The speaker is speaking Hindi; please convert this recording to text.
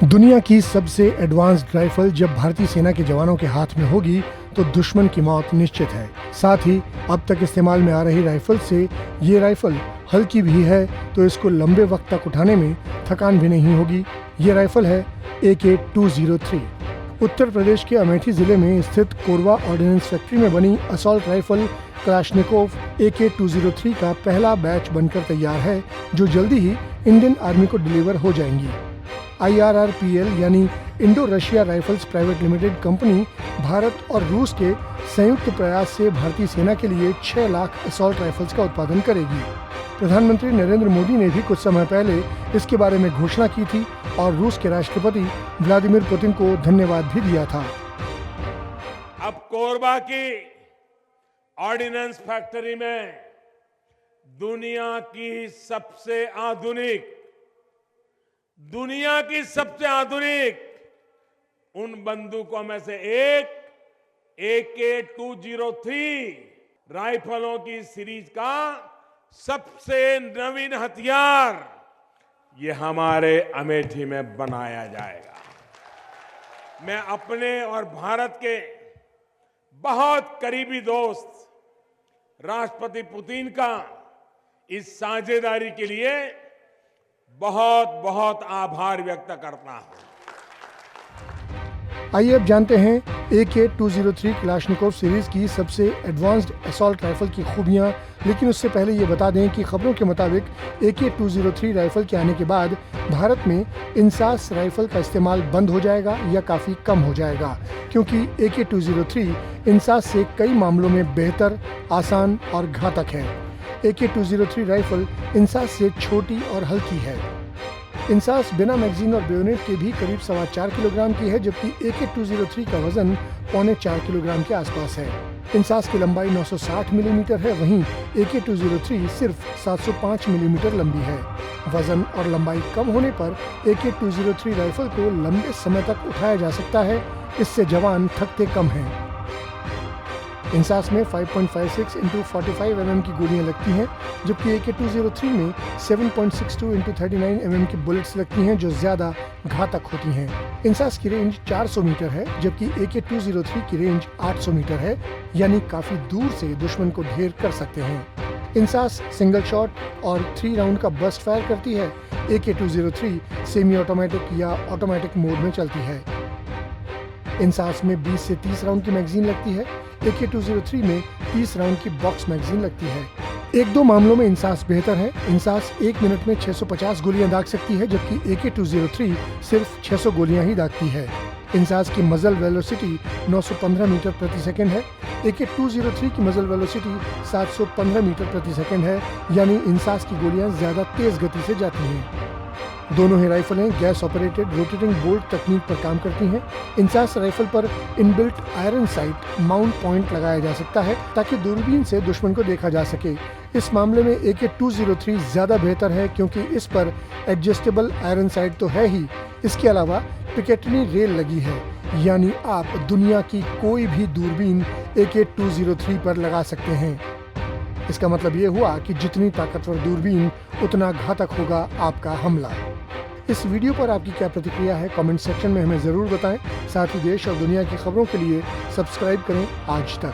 दुनिया की सबसे एडवांस्ड राइफल जब भारतीय सेना के जवानों के हाथ में होगी तो दुश्मन की मौत निश्चित है। साथ ही अब तक इस्तेमाल में आ रही राइफल से ये राइफल हल्की भी है तो इसको लंबे वक्त तक उठाने में थकान भी नहीं होगी। ये राइफल है AK-203। उत्तर प्रदेश के अमेठी जिले में स्थित कोरबा ऑर्डिनेंस फैक्ट्री में बनी असॉल्ट राइफल कलाशनिकोव AK-203 का पहला बैच बनकर तैयार है, जो जल्दी ही इंडियन आर्मी को डिलीवर हो जाएंगी। IRRPL यानी Indo Russia rifles private limited company Bharat और रूस के संयुक्त प्रयास से भारतीय सेना के लिए 6 लाख असॉल्ट राइफल्स का उत्पादन करेगी। प्रधानमंत्री नरेंद्र मोदी ने भी कुछ समय पहले इसके बारे में घोषणा की थी और रूस के राष्ट्रपति व्लादिमीर पुतिन को धन्यवाद भी दिया था। अब कोरबा की ऑर्डिनेंस फैक्ट्री में दुनिया की सबसे आधुनिक उन बंदूकों में से एक AK-203 राइफलों की सीरीज का सबसे नवीन हथियार ये हमारे अमेठी में बनाया जाएगा। मैं अपने और भारत के बहुत करीबी दोस्त राष्ट्रपति पुतिन का इस साझेदारी के लिए बहुत बहुत आभार व्यक्त करता हूं। आइए अब जानते हैं AK-203 कलाशनिकोव सीरीज की सबसे एडवांस्ड असॉल्ट राइफल की खूबियां। लेकिन उससे पहले ये बता दें कि खबरों के मुताबिक AK-203 राइफल के आने के बाद भारत में इंसास राइफल का इस्तेमाल बंद हो जाएगा या काफ़ी कम हो जाएगा, क्योंकि AK-203 इंसास से कई मामलों में बेहतर, आसान और घातक है। AK-203 राइफल इंसास से छोटी और हल्की है। इंसास बिना मैगजीन और बेयोनेट के भी करीब 4.25 किलोग्राम की है, जबकि AK-203 का वजन 4.25 किलोग्राम के आसपास है। इंसास की लंबाई 960 मिलीमीटर है, वहीं AK-203 सिर्फ 705 मिलीमीटर लंबी है। वजन और लंबाई कम होने पर AK-203 राइफल को लंबे समय तक उठाया जा सकता है, इससे जवान थकते कम हैं। इंसास में 5.56 × 45 mm की गोलियां लगती हैं, जबकि AK-203 में 7.62 × 39 mm की बुलेट्स लगती हैं, जो ज्यादा घातक होती हैं। इंसास की रेंज 400 मीटर है, जबकि AK-203 की रेंज 800 मीटर है, यानी काफी दूर से दुश्मन को ढेर कर सकते हैं। इंसास सिंगल शॉट और 3 राउंड का बर्स्ट फायर करती है। AK-203 सेमी ऑटोमेटिक या ऑटोमेटिक मोड में चलती है। इंसास में 20 से 30 राउंड की मैगजीन लगती है। AK-203 में 30 राउंड की बॉक्स मैगजीन लगती है। 1-2 मामलों में इंसास बेहतर है। इंसास 1 मिनट में 650 गोलियां दाग सकती है, जबकि AK-203 सिर्फ 600 गोलियां ही दागती है। इंसास की मजल वेलोसिटी 915 मीटर प्रति सेकंड है। AK-203 की मजल वेलोसिटी 715 मीटर प्रति सेकंड है, यानी इंसास की गोलियां ज्यादा तेज गति से जाती हैं। दोनों ही राइफलें गैस ऑपरेटेड रोटेटिंग बोल्ट तकनीक पर काम करती हैं। इंसास राइफल पर inbuilt iron site mount point लगाया जा सकता है ताकि दूरबीन से दुश्मन को देखा जा सके। इस मामले में AK-203 ज्यादा बेहतर है, क्योंकि इस पर एडजस्टेबल आयरन साइट तो है ही, इसके अलावा पिकेटनी रेल लगी है, यानी आप दुनिया की कोई भी दूरबीन AK-203 पर लगा सकते हैं। इसका मतलब ये हुआ कि जितनी ताकतवर दूरबीन उतना घातक होगा आपका हमला। इस वीडियो पर आपकी क्या प्रतिक्रिया है, कमेंट सेक्शन में हमें जरूर बताएं। साथ ही देश और दुनिया की खबरों के लिए सब्सक्राइब करें आज तक।